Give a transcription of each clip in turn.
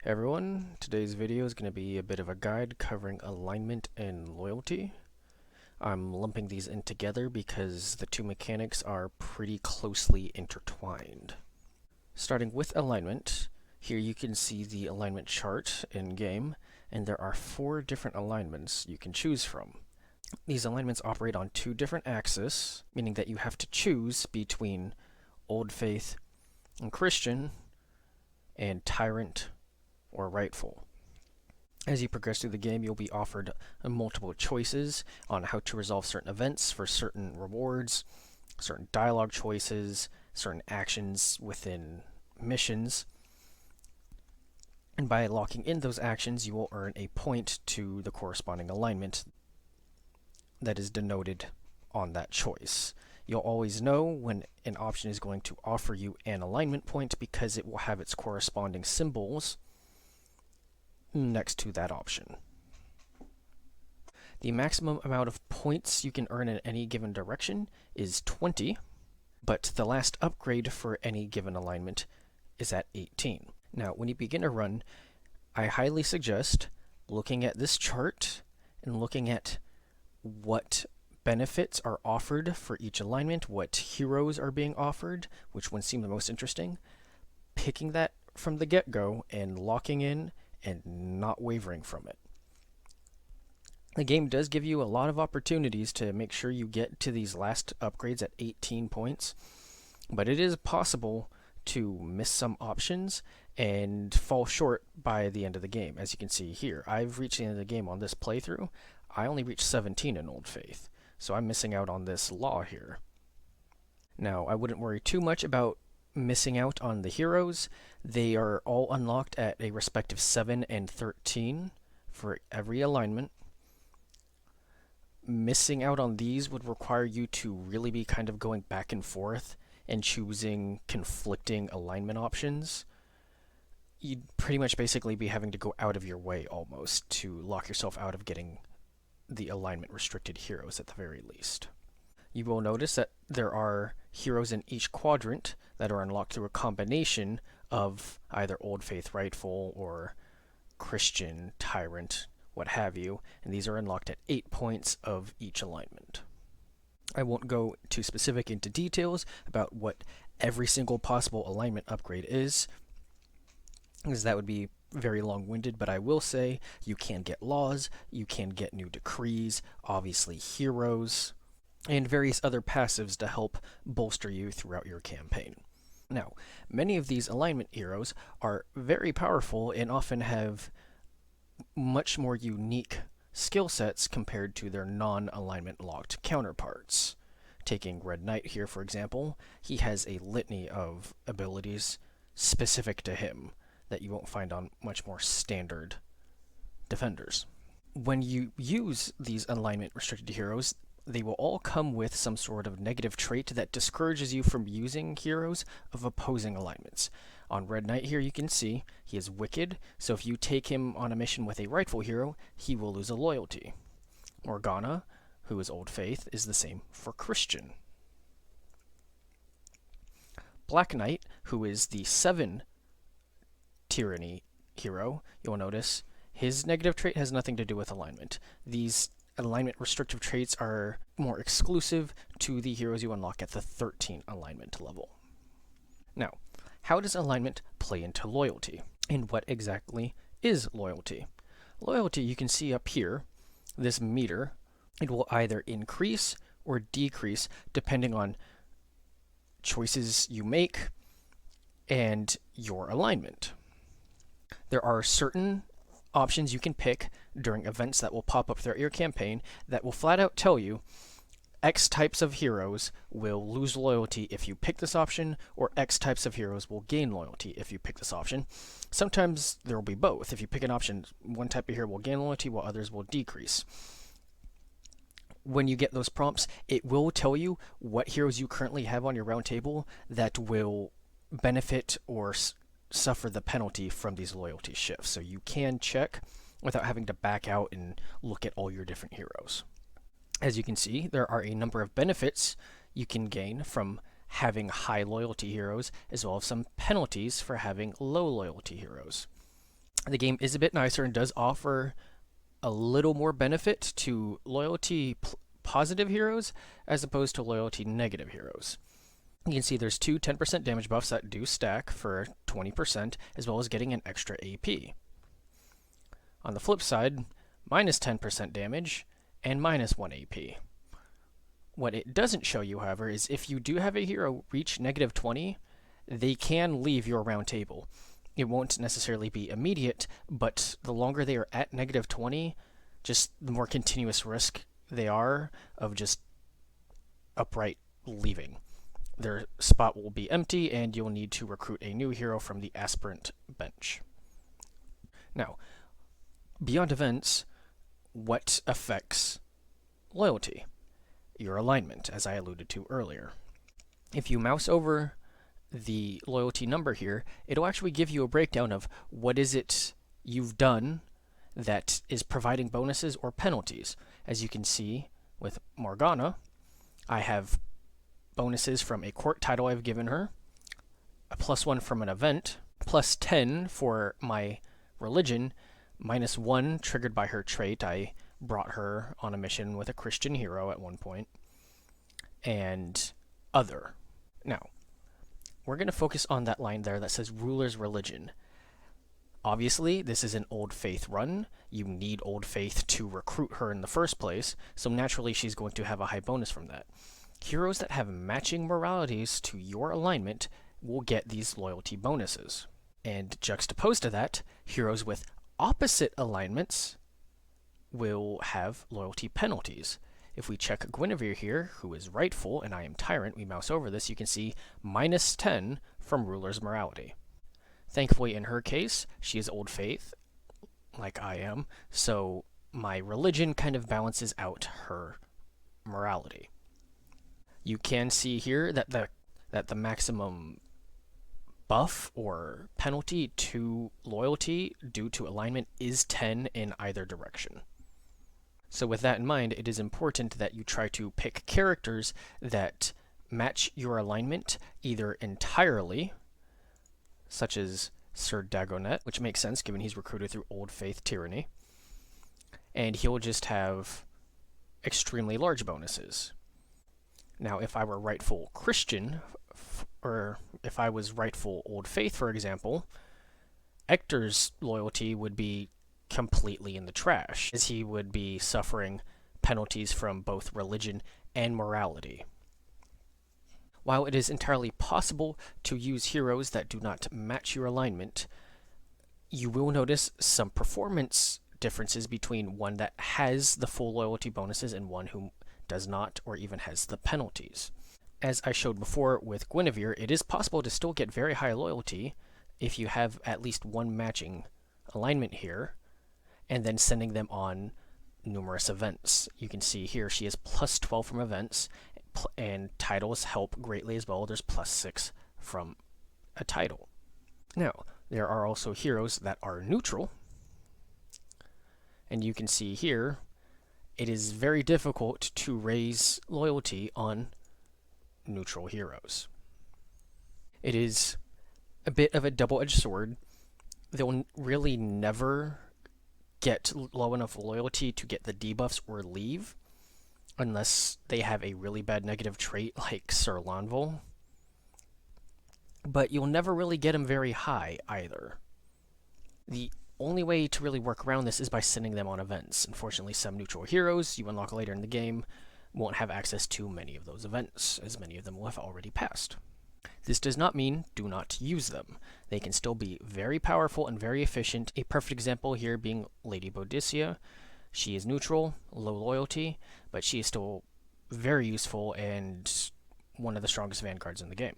Hey everyone, today's video is going to be a bit of a guide covering alignment and loyalty. I'm lumping these in together because the two mechanics are pretty closely intertwined. Starting with alignment, here you can see the alignment chart in game, and there are 4 different alignments you can choose from. These alignments operate on 2 different axes, meaning that you have to choose between Old Faith and Christian, and Tyrant or Rightful. As you progress through the game, you'll be offered multiple choices on how to resolve certain events for certain rewards, certain dialogue choices, certain actions within missions. And by locking in those actions, you will earn a point to the corresponding alignment that is denoted on that choice. You'll always know when an option is going to offer you an alignment point because it will have its corresponding symbols next to that option. The maximum amount of points you can earn in any given direction is 20, but the last upgrade for any given alignment is at 18. Now, when you begin a run, I highly suggest looking at this chart and looking at what benefits are offered for each alignment, what heroes are being offered, which ones seem the most interesting, picking that from the get-go and locking in and not wavering from it. The game does give you a lot of opportunities to make sure you get to these last upgrades at 18 points, but it is possible to miss some options and fall short by the end of the game. As you can see here, I've reached the end of the game on this playthrough. I only reached 17 in Old Faith, so I'm missing out on this law here. Now, I wouldn't worry too much about missing out on the heroes. They are all unlocked at a respective 7 and 13 for every alignment. Missing out on these would require you to really be kind of going back and forth and choosing conflicting alignment options. You'd pretty much basically be having to go out of your way almost to lock yourself out of getting the alignment restricted heroes at the very least. You will notice that there are heroes in each quadrant that are unlocked through a combination of either Old Faith Rightful or Christian Tyrant, what have you, and these are unlocked at 8 points of each alignment. I won't go too specific into details about what every single possible alignment upgrade is, because that would be very long-winded, but I will say you can get laws, you can get new decrees, obviously heroes, and various other passives to help bolster you throughout your campaign. Now, many of these alignment heroes are very powerful and often have much more unique skill sets compared to their non-alignment locked counterparts. Taking Red Knight here, for example, he has a litany of abilities specific to him that you won't find on much more standard defenders. When you use these alignment restricted heroes, they will all come with some sort of negative trait that discourages you from using heroes of opposing alignments. On Red Knight here you can see he is wicked, so if you take him on a mission with a rightful hero, he will lose a loyalty. Morgana, who is Old Faith, is the same for Christian. Black Knight, who is the 7 Tyranny hero, you'll notice his negative trait has nothing to do with alignment. These alignment restrictive traits are more exclusive to the heroes you unlock at the 13 alignment level. Now, how does alignment play into loyalty? And what exactly is loyalty? Loyalty, you can see up here, this meter, it will either increase or decrease depending on choices you make and your alignment. There are certain options you can pick during events that will pop up throughout your campaign that will flat out tell you X types of heroes will lose loyalty if you pick this option, or X types of heroes will gain loyalty if you pick this option. Sometimes there will be both. If you pick an option, one type of hero will gain loyalty while others will decrease. When you get those prompts, it will tell you what heroes you currently have on your round table that will benefit or suffer the penalty from these loyalty shifts. So you can check without having to back out and look at all your different heroes. As you can see, there are a number of benefits you can gain from having high loyalty heroes, as well as some penalties for having low loyalty heroes. The game is a bit nicer and does offer a little more benefit to loyalty positive heroes as opposed to loyalty negative heroes. You can see there's two 10% damage buffs that do stack for 20%, as well as getting an extra AP. On the flip side, minus 10% damage and minus 1 AP. What it doesn't show you, however, is if you do have a hero reach negative 20, they can leave your round table. It won't necessarily be immediate, but the longer they are at negative 20, just the more continuous risk they are of just upright leaving. Their spot will be empty, and you'll need to recruit a new hero from the aspirant bench. Now, beyond events, what affects loyalty? Your alignment, as I alluded to earlier. If you mouse over the loyalty number here, it'll actually give you a breakdown of what is it you've done that is providing bonuses or penalties. As you can see with Morgana, I have bonuses from a court title I've given her, a +1 from an event, +10 for my religion, -1 triggered by her trait. I brought her on a mission with a Christian hero at one point, and other. Now, we're going to focus on that line there that says Ruler's Religion. Obviously, this is an Old Faith run. You need Old Faith to recruit her in the first place, so naturally she's going to have a high bonus from that. Heroes that have matching moralities to your alignment will get these loyalty bonuses. And juxtaposed to that, heroes with opposite alignments will have loyalty penalties. If we check Guinevere here, who is rightful, and I am Tyrant, we mouse over this, you can see -10 from Ruler's Morality. Thankfully, in her case, she is Old Faith, like I am, so my religion kind of balances out her morality. You can see here that the maximum buff or penalty to loyalty due to alignment is 10 in either direction. So with that in mind, it is important that you try to pick characters that match your alignment either entirely, such as Sir Dagonet, which makes sense given he's recruited through Old Faith Tyranny, and he'll just have extremely large bonuses. Now, if I were rightful Christian, or if I was rightful Old Faith, for example, Ector's loyalty would be completely in the trash, as he would be suffering penalties from both religion and morality. While it is entirely possible to use heroes that do not match your alignment, you will notice some performance differences between one that has the full loyalty bonuses and one who does not, or even has the penalties. As I showed before with Guinevere, it is possible to still get very high loyalty if you have at least one matching alignment here, and then sending them on numerous events. You can see here she has +12 from events, and titles help greatly as well. There's +6 from a title. Now, there are also heroes that are neutral, and you can see here it is very difficult to raise loyalty on neutral heroes. It is a bit of a double-edged sword. They'll really never get low enough loyalty to get the debuffs or leave, unless they have a really bad negative trait like Sir Lanvil. But you'll never really get them very high either. The only way to really work around this is by sending them on events. Unfortunately, some neutral heroes you unlock later in the game won't have access to many of those events, as many of them will have already passed. This does not mean do not use them. They can still be very powerful and very efficient. A perfect example here being Lady Boadicea. She is neutral, low loyalty, but she is still very useful and one of the strongest vanguards in the game.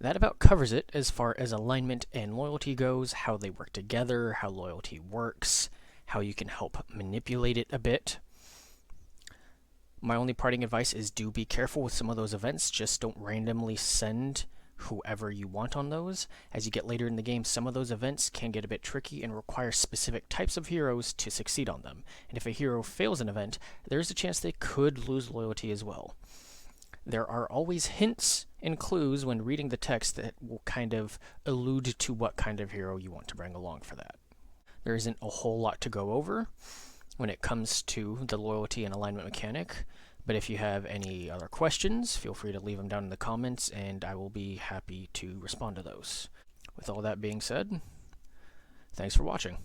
That about covers it as far as alignment and loyalty goes, how they work together, how loyalty works, how you can help manipulate it a bit. My only parting advice is do be careful with some of those events. Just don't randomly send whoever you want on those. As you get later in the game, some of those events can get a bit tricky and require specific types of heroes to succeed on them. And if a hero fails an event, there's a chance they could lose loyalty as well. There are always hints and clues when reading the text that will kind of allude to what kind of hero you want to bring along for that. there isn't a whole lot to go over when it comes to the loyalty and alignment mechanic. But if you have any other questions, feel free to leave them down in the comments, and I will be happy to respond to those. With all that being said, thanks for watching.